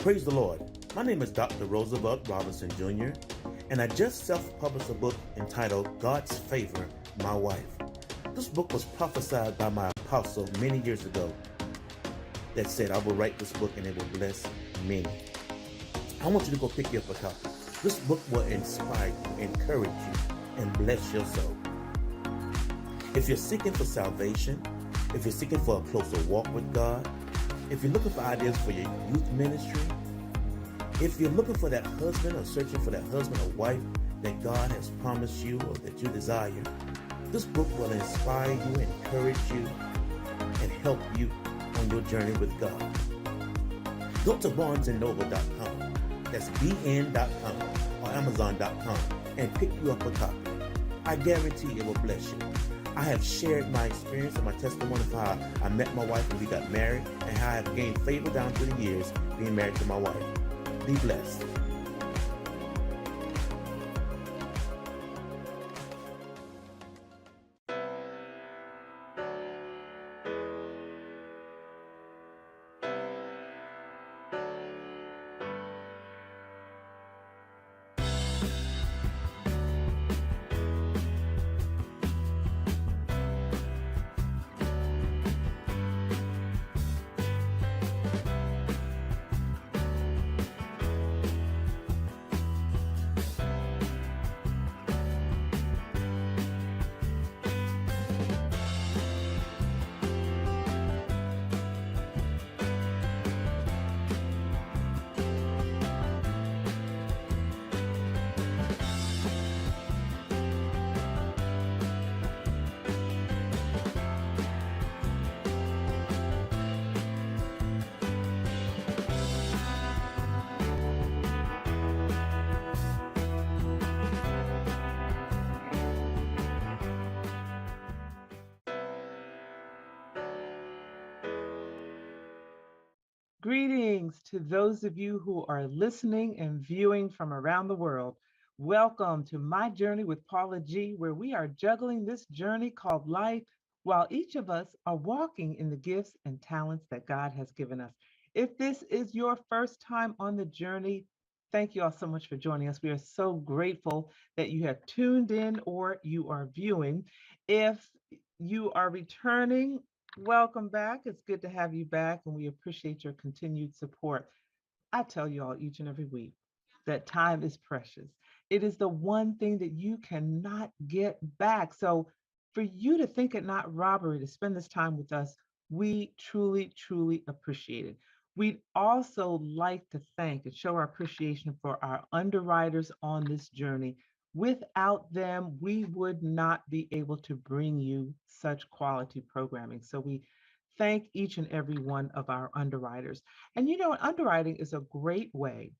Praise the Lord. My name is Dr. Roosevelt Robinson Jr., and I just self-published a book entitled God's Favor, My Wife. This book was prophesied by my apostle many years ago that said, I will write this book and it will bless many. I want you to go pick you up a copy. This book will inspire you, encourage you, and bless your soul. If you're seeking for salvation, if you're seeking for a closer walk with God, if you're looking for ideas for your youth ministry, if you're looking for that husband or searching for that husband or wife that God has promised you or that you desire, this book will inspire you, encourage you, and help you on your journey with God. Go to barnesandnoble.com, that's bn.com or amazon.com, and pick you up a copy. I guarantee it will bless you. I have shared my experience and my testimony of how I met my wife and we got married, and how I have gained favor down through the years being married to my wife. Be blessed. Greetings to those of you who are listening and viewing from around the world. Welcome to My Journey with Paula G, where we are juggling this journey called life while each of us are walking in the gifts and talents that God has given us. If this is your first time on the journey, thank you all so much for joining us. We are so grateful that you have tuned in or you are viewing. If you are returning, welcome back. It's good to have you back, and we appreciate your continued support. I tell you all each and every week that time is precious. It is the one thing that you cannot get back. So, for you to think it not robbery to spend this time with us, we truly, truly appreciate it. We'd also like to thank and show our appreciation for our underwriters on this journey. Without them, we would not be able to bring you such quality programming. So we thank each and every one of our underwriters. And you know, underwriting is a great way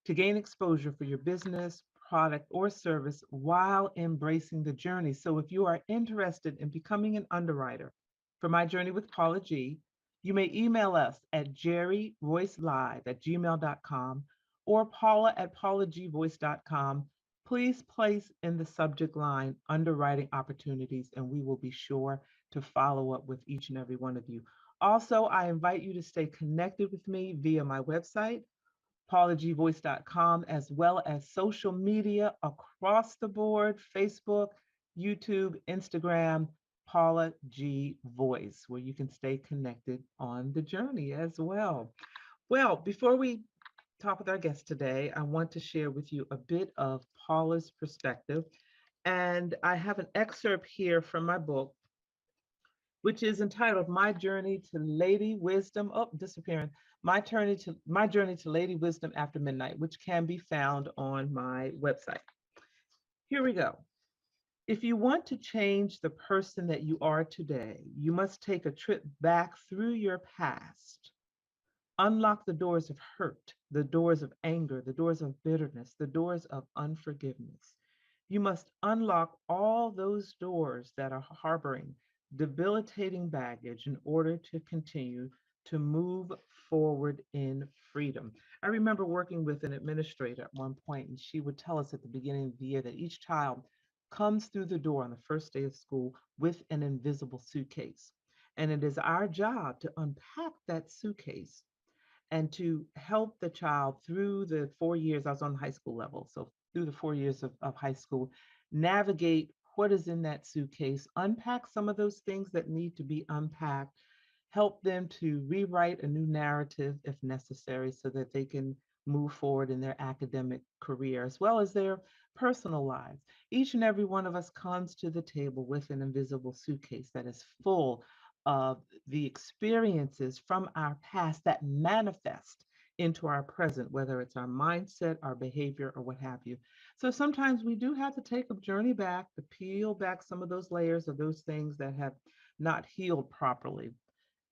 to gain exposure for your business, product, or service while embracing the journey. So if you are interested in becoming an underwriter for My Journey with Paula G, you may email us at jerryroycelive@gmail.com or paula@paulagvoice.com. Please place in the subject line underwriting opportunities, and we will be sure to follow up with each and every one of you. Also, I invite you to stay connected with me via my website, paulagvoice.com, as well as social media across the board: Facebook, YouTube, Instagram, Paula G Voice, where you can stay connected on the journey as well. Well, before we talk with our guest today, I want to share with you a bit of Paula's perspective. And I have an excerpt here from my book, which is entitled My Journey to Lady Wisdom. Oh, disappearing. My Journey to Lady Wisdom After Midnight, which can be found on my website. Here we go. If you want to change the person that you are today, you must take a trip back through your past. Unlock the doors of hurt, the doors of anger, the doors of bitterness, the doors of unforgiveness. You must unlock all those doors that are harboring debilitating baggage in order to continue to move forward in freedom. I remember working with an administrator at one point, and she would tell us at the beginning of the year that each child comes through the door on the first day of school with an invisible suitcase. And it is our job to unpack that suitcase and to help the child through the 4 years. I was on the high school level, so through the 4 years of high school, navigate what is in that suitcase, unpack some of those things that need to be unpacked, help them to rewrite a new narrative if necessary so that they can move forward in their academic career as well as their personal lives. Each and every one of us comes to the table with an invisible suitcase that is full of the experiences from our past that manifest into our present, whether it's our mindset, our behavior, or what have you. So sometimes we do have to take a journey back to peel back some of those layers of those things that have not healed properly,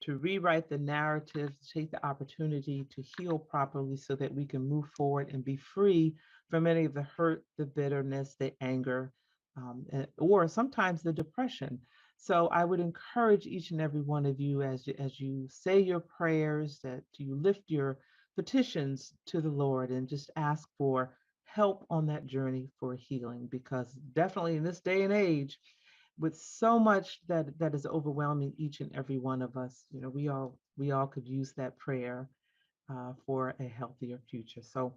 to rewrite the narrative, to take the opportunity to heal properly so that we can move forward and be free from any of the hurt, the bitterness, the anger, or sometimes the depression. So I would encourage each and every one of you as you say your prayers, that you lift your petitions to the Lord and just ask for help on that journey for healing, because definitely in this day and age, with so much that is overwhelming each and every one of us, we all could use that prayer for a healthier future. So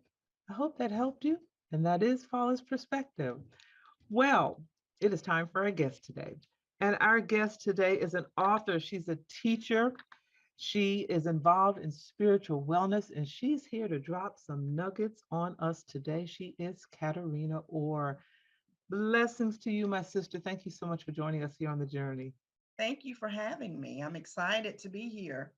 I hope that helped you, and that is Paula's Perspective. Well, it is time for our guest today, and our guest today is an author. She's a teacher. She is involved in spiritual wellness, and she's here to drop some nuggets on us today. She is Caterina Orr. Blessings to you, my sister. Thank you so much for joining us here on the journey. Thank you for having me. I'm excited to be here.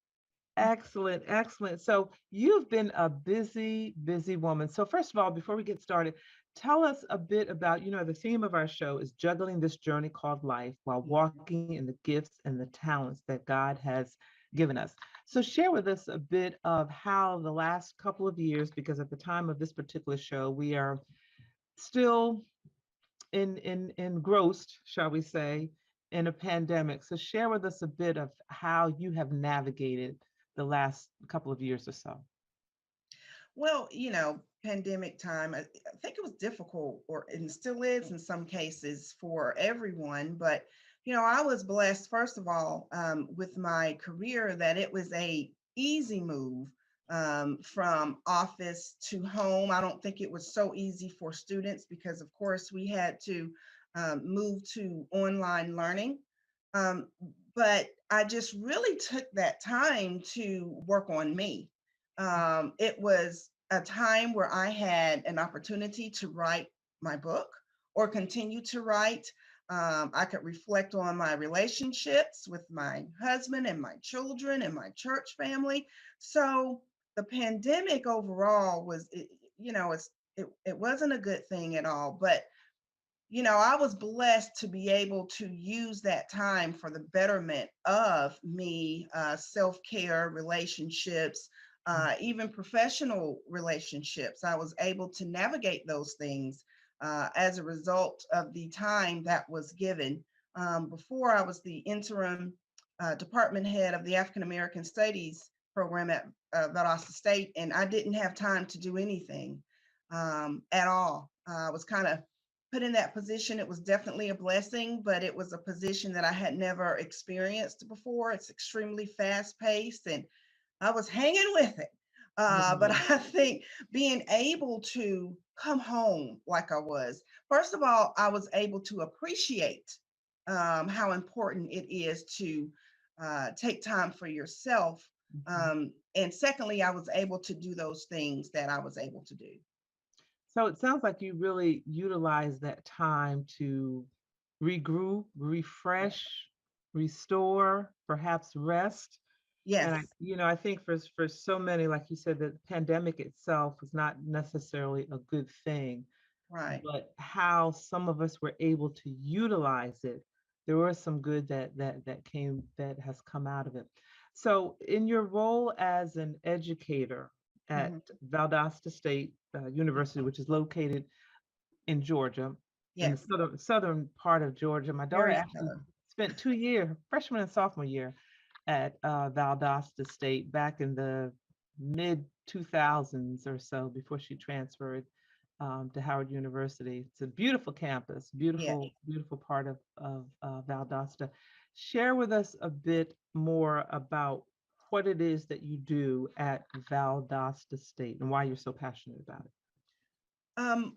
Excellent, excellent. So you've been a busy, busy woman. So first of all, before we get started, tell us a bit about, the theme of our show is juggling this journey called life while walking in the gifts and the talents that God has given us. So share with us a bit of how the last couple of years, because at the time of this particular show, we are still engrossed, shall we say, in a pandemic. So share with us a bit of how you have navigated the last couple of years or so. Well, pandemic time, I think it was difficult, or and still is in some cases for everyone. But, I was blessed, first of all, with my career, that it was a easy move from office to home. I don't think it was so easy for students because, of course, we had to move to online learning. Um, but I just really took that time to work on me. It was a time where I had an opportunity to write my book or continue to write. I could reflect on my relationships with my husband and my children and my church family. So the pandemic overall it wasn't a good thing at all, but I was blessed to be able to use that time for the betterment of me, self care, relationships, even professional relationships. I was able to navigate those things as a result of the time that was given. Before, I was the interim department head of the African American Studies program at Valdosta State, and I didn't have time to do anything at all. I was kind of put in that position. It was definitely a blessing, but it was a position that I had never experienced before. It's extremely fast paced, and I was hanging with it. But Mhm. I think being able to come home like I was, first of all, I was able to appreciate how important it is to take time for yourself. Mhm. And secondly, I was able to do those things that I was able to do. So it sounds like you really utilize that time to regroup, refresh, restore, perhaps rest. And Yes, I think for so many, like you said, the pandemic itself was not necessarily a good thing, right. but how some of us were able to utilize it, there was some good that has come out of it. So, in your role as an educator at Mhm. Valdosta State University, which is located in Georgia, in the Yes, southern part of Georgia, my daughter very actually southern. spent 2 years, freshman and sophomore year, at Valdosta State back in the mid 2000s or so before she transferred to Howard University. It's a beautiful campus, Yes. beautiful, beautiful part of Valdosta. Share with us a bit more about what it is that you do at Valdosta State and why you're so passionate about it.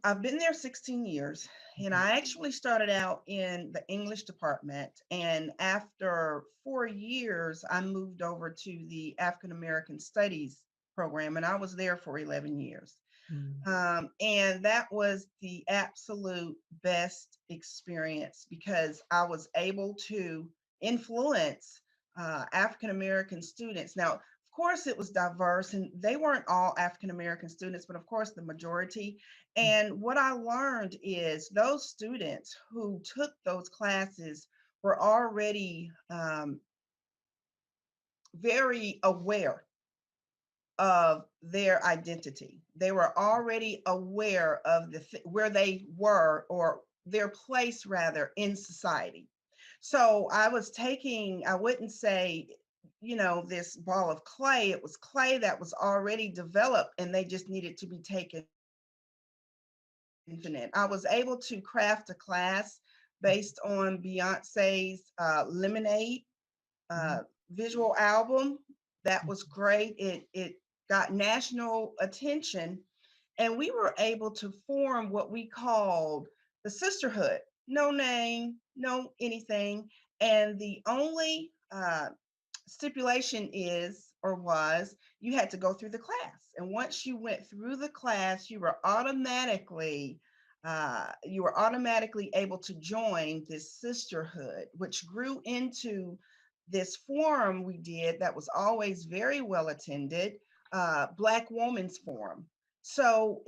I've been there 16 years, and Mhm. I actually started out in the English department. And after 4 years, I moved over to the African American Studies program, and I was there for 11 years. Mm. And that was the absolute best experience because I was able to influence African American students. Now, of course, it was diverse, and they weren't all African American students, but of course, the majority. And what I learned is those students who took those classes were already very aware of their identity. They were already aware of where they were, or their place rather, in society. So I was taking, I wouldn't say, this ball of clay. It was clay that was already developed and they just needed to be taken into it. I was able to craft a class based on Beyonce's Lemonade uh, Mhm. visual album. That was great. It got national attention, and we were able to form what we called the sisterhood. No name, no anything, and the only stipulation is or was you had to go through the class, and once you went through the class, you were automatically able to join this sisterhood, which grew into this forum we did that was always very well attended, Black Woman's Forum. So,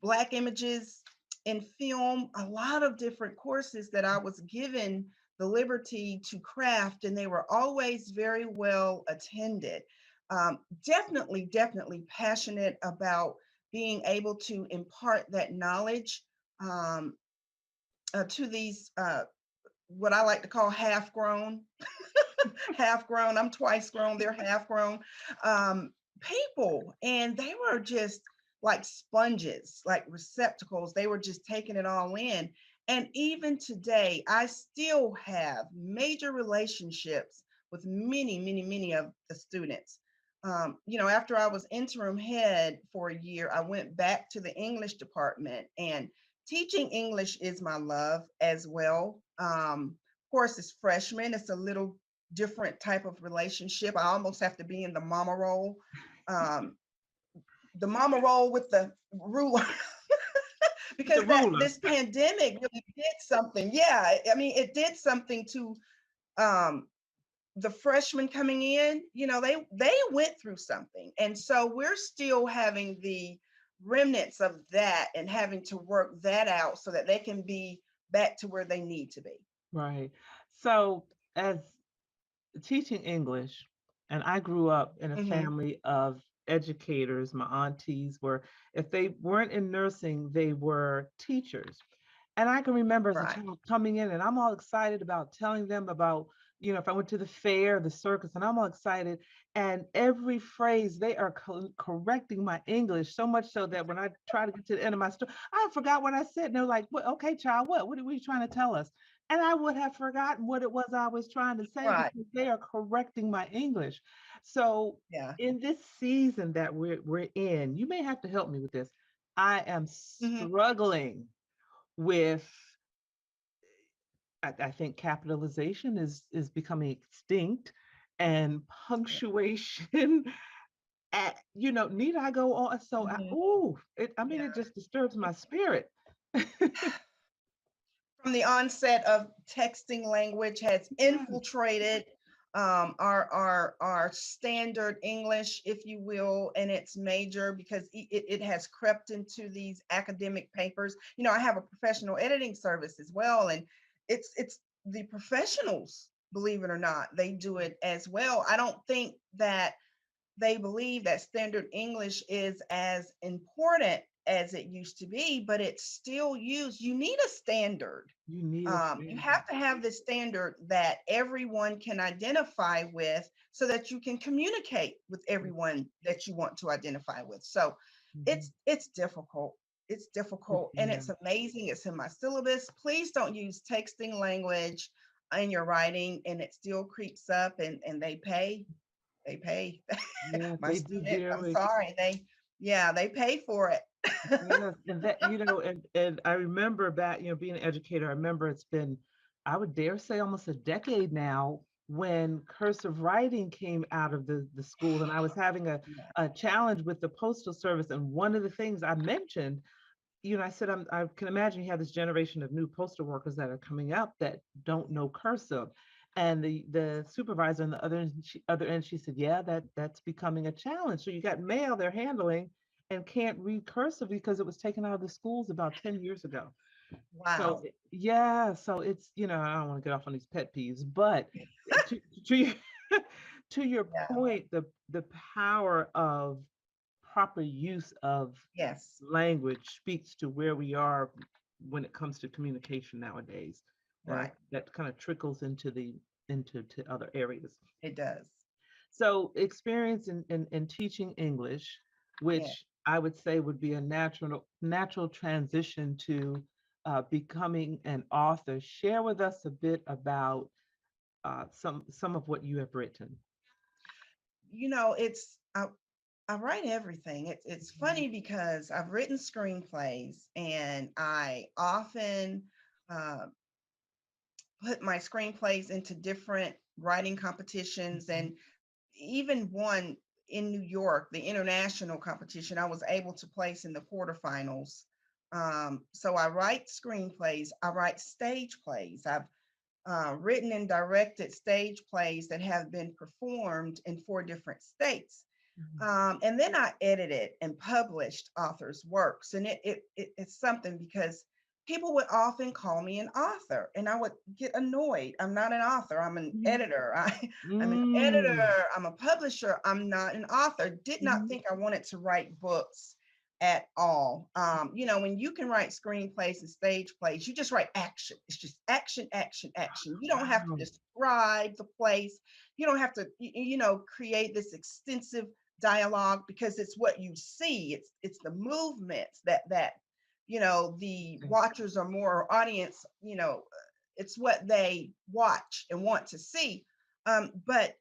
Black images in film, a lot of different courses that I was given the liberty to craft, and they were always very well attended. Definitely passionate about being able to impart that knowledge um, to these what I like to call half grown, half grown. I'm twice grown, they're half grown people. And they were just like sponges, like receptacles. They were just taking it all in. And even today, I still have major relationships with many of the students. After I was interim head for a year, I went back to the English department, and teaching English is my love as well. Of course, as freshmen, it's a little different type of relationship. I almost have to be in um, the mama role with the ruler, The because that ruler. this pandemic really did something. Yeah, I mean, it did something to um, the freshmen coming in. They went through something, and so we're still having the remnants of that and having to work that out so that they can be back to where they need to be. Right. So, as teaching English, and I grew up in a Hmm. family of educators. My aunties were, if they weren't in nursing, they were teachers. And I can remember as a Right. child coming in and I'm all excited about telling them about, if I went to the fair, the circus, and I'm all excited. And every phrase, they are correcting my English so much so that when I try to get to the end of my story, I forgot what I said. And they're like, "What? Okay, child, what are you trying to tell us?" And I would have forgotten what it was I was trying to say Right. because they are correcting my English. So Yeah. in this season that we're in, you may have to help me with this. I am Hmm. struggling with, I think capitalization is becoming extinct, and punctuation. Need I go on? So Hmm. I mean, it Yeah. just disturbs my spirit. From the onset of texting language has Yes. infiltrated our standard English, if you will, and it's major because it has crept into these academic papers. I have a professional editing service as well, and it's the professionals, believe it or not, they do it as well. I don't think that they believe that standard English is as important as it used to be, but it's still used. You need a standard. You need a You standard. have to have this standard that everyone can identify with so that you can communicate with everyone that you want to identify with. So Mhm. it's difficult. It's difficult and Yeah. it's amazing. It's in my syllabus. Please don't use texting language in your writing, and it still creeps up, and they pay. They pay. Yeah, My they do students, I'm dearly. sorry, yeah, they pay for it. Yes, and that, and I remember back, being an educator, I remember it's been, I would dare say, almost a decade now when cursive writing came out of the schools, and I was having Yeah, a challenge with the postal service, and one of the things I mentioned, I said, I can imagine you have this generation of new postal workers that are coming up that don't know cursive. And the supervisor on the other end, she said, yeah, that's becoming a challenge. So you got mail they're handling and can't read cursive because it was taken out of the schools about 10 years ago. So wow. yeah, so it's, I don't want to get off on these pet peeves, but to your, to your Yeah, point, the power of proper use of yes, language speaks to where we are when it comes to communication nowadays. right. That kind of trickles into to other areas. It does. So experience in teaching English, Yeah. which I would say would be a natural transition to becoming an author. Share with us a bit about some of what you have written. It's I write everything. It's funny because I've written screenplays and I often uh, put my screenplays into different writing competitions, Mhm. and even one in New York, the international competition, I was able to place in the quarterfinals. So I write screenplays, I write stage plays. I've written and directed stage plays that have been performed in 4 different states. Mhm. And then I edited and published authors' works. And it's something because people would often call me an author and I would get annoyed. I'm not an author, I'm an Mhm. editor. I'm an Mm. editor, I'm a publisher, I'm not an author. Did not Mhm. think I wanted to write books at all. When you can write screenplays and stage plays, you just write action. It's just action, action, action. You don't have to Wow. describe the place. You don't have to, create this extensive dialogue because it's what you see. It's the movements that the watchers are more audience. It's what they watch and want to see. But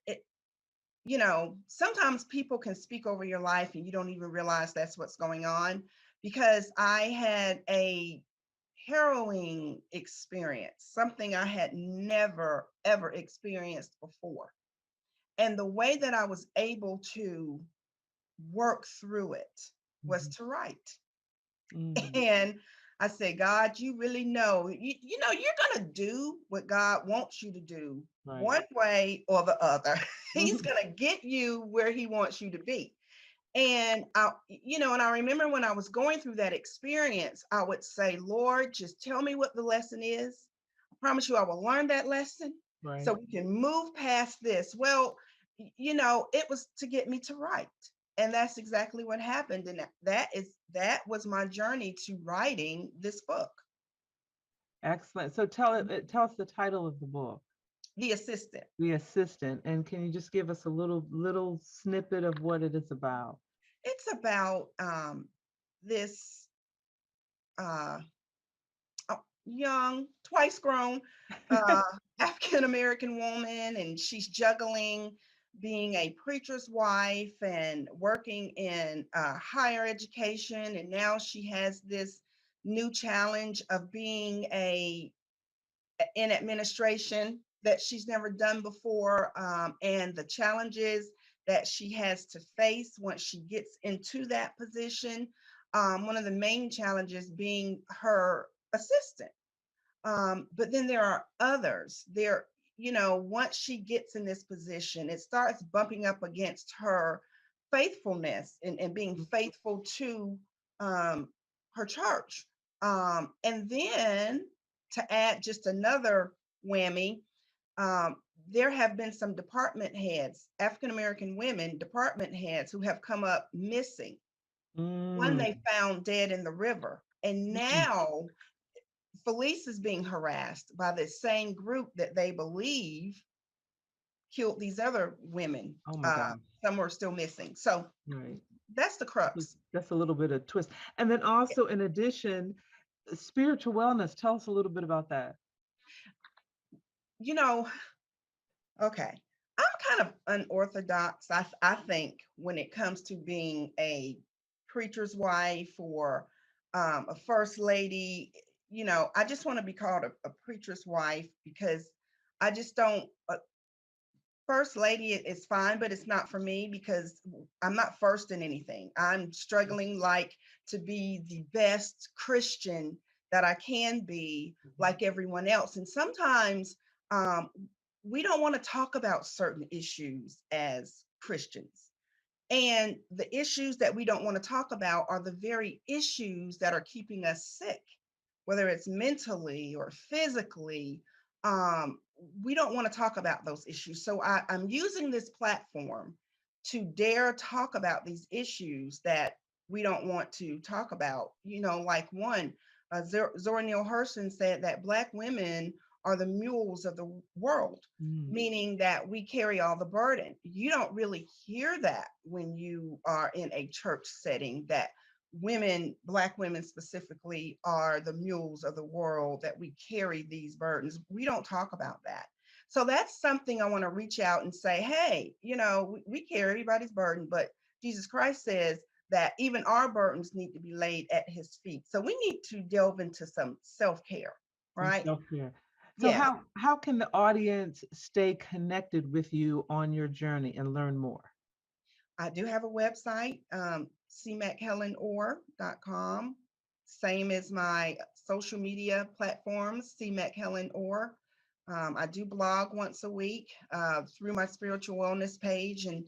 sometimes people can speak over your life and you don't even realize that's what's going on because I had a harrowing experience, something I had never, ever experienced before. And the way that I was able to work through it was Mhm. to write. Mm. And I said, God, you really know, you're going to do what God wants you to do Right. one way or the other. He's Mhm. going to get you where he wants you to be. And I remember when I was going through that experience, I would say, Lord, just tell me what the lesson is. I promise you I will learn that lesson so Right. we can move past this. Well, it was to get me to write. And that's exactly what happened. And that was my journey to writing this book, Excellent. So tell us the title of the book, The Assistant. The Assistant, and can you just give us a little snippet of what it is about? It's about this uh, young, twice grown uh, African American woman, and she's juggling being a preacher's wife and working in higher education. And now she has this new challenge of being in administration that she's never done before, and the challenges that she has to face once she gets into that position. One of the main challenges being her assistant, but then there are others. Once she gets in this position, it starts bumping up against her faithfulness and being faithful to um, her church. And then to add just another whammy, um, there have been some department heads, African American women department heads, who have come up missing. One Mm. they found dead in the river. And Mm. now Felice is being harassed by the same group that they believe killed these other women. Oh my God. Some are still missing. So Right. that's the crux. That's a little bit of twist. And then also, in addition, spiritual wellness. Tell us a little bit about that. You know, okay. I'm kind of unorthodox, I think, when it comes to being a preacher's wife or a first lady. I just want to be called a preacher's wife because I just don't. First lady is fine, but it's not for me because I'm not first in anything. I'm struggling like to be the best Christian that I can be, like everyone else. And sometimes um, we don't want to talk about certain issues as Christians. And the issues that we don't want to talk about are the very issues that are keeping us sick, whether it's mentally or physically. Um, we don't want to talk about those issues. So I'm using this platform to dare talk about these issues that we don't want to talk about. Like one, Zora Neale Hurston said that Black women are the mules of the world, Mm. meaning that we carry all the burden. You don't really hear that when you are in a church setting, that women, Black women specifically, are the mules of the world, that we carry these burdens. We don't talk about that. So that's something I want to reach out and say, hey, we carry everybody's burden, but Jesus Christ says that even our burdens need to be laid at his feet. So we need to delve into some self-care, Some right? self-care. So Yeah. how can the audience stay connected with you on your journey and learn more? I do have a website, cmchelenor.com. Same as my social media platforms, cmchelenor. I do blog once a week through my spiritual wellness page, and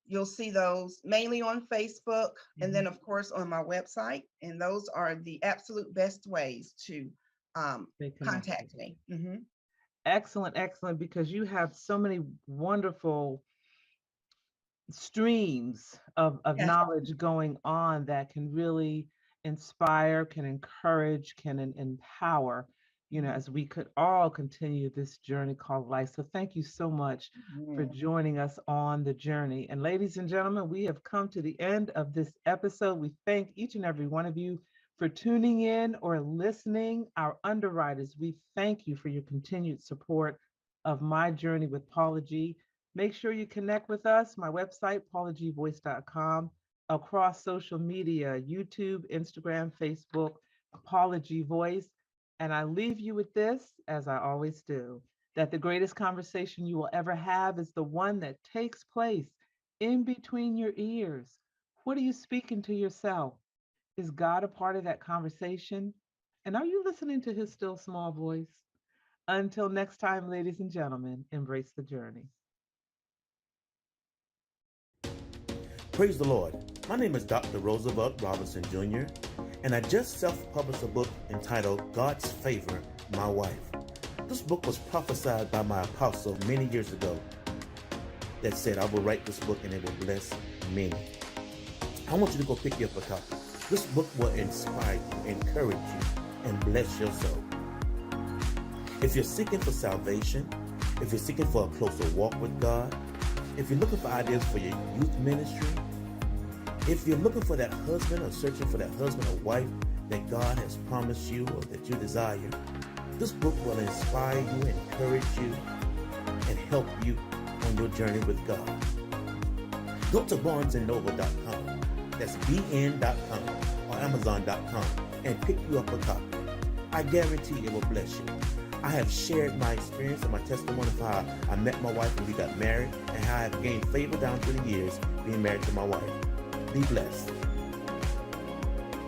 you'll see those mainly on Facebook and then, of course, on my website. And those are the absolute best ways to Stay connected. contact me. Mhm. Excellent, excellent, because you have so many wonderful streams of Yeah. knowledge going on that can really inspire, can encourage, can empower, as we could all continue this journey called life. So thank you so much for Mhm. joining us on the journey. And ladies and gentlemen, we have come to the end of this episode. We thank each and every one of you for tuning in or listening. Our underwriters, we thank you for your continued support of my journey with Paula G. Make sure you connect with us, my website, paulagvoice.com, across social media, YouTube, Instagram, Facebook, Paula G Voice. And I leave you with this, as I always do, that the greatest conversation you will ever have is the one that takes place in between your ears. What are you speaking to yourself? Is God a part of that conversation? And are you listening to his still small voice? Until next time, ladies and gentlemen, embrace the journey. Praise the Lord. My name is Dr. Roosevelt Robinson Jr., and I just self-published a book entitled God's Favor, My Wife. This book was prophesied by my apostle many years ago that said, I will write this book and it will bless many. I want you to go pick you up a copy. This book will inspire you, encourage you, and bless your soul. If you're seeking for salvation, if you're seeking for a closer walk with God, if you're looking for ideas for your youth ministry, if you're looking for that husband or searching for that husband or wife that God has promised you or that you desire, this book will inspire you, encourage you, and help you on your journey with God. Go to barnesandnoble.com, that's bn.com or amazon.com, and pick you up a copy. I guarantee it will bless you. I have shared my experience and my testimony of how I met my wife and we got married, and how I have gained favor down through the years being married to my wife. Be blessed.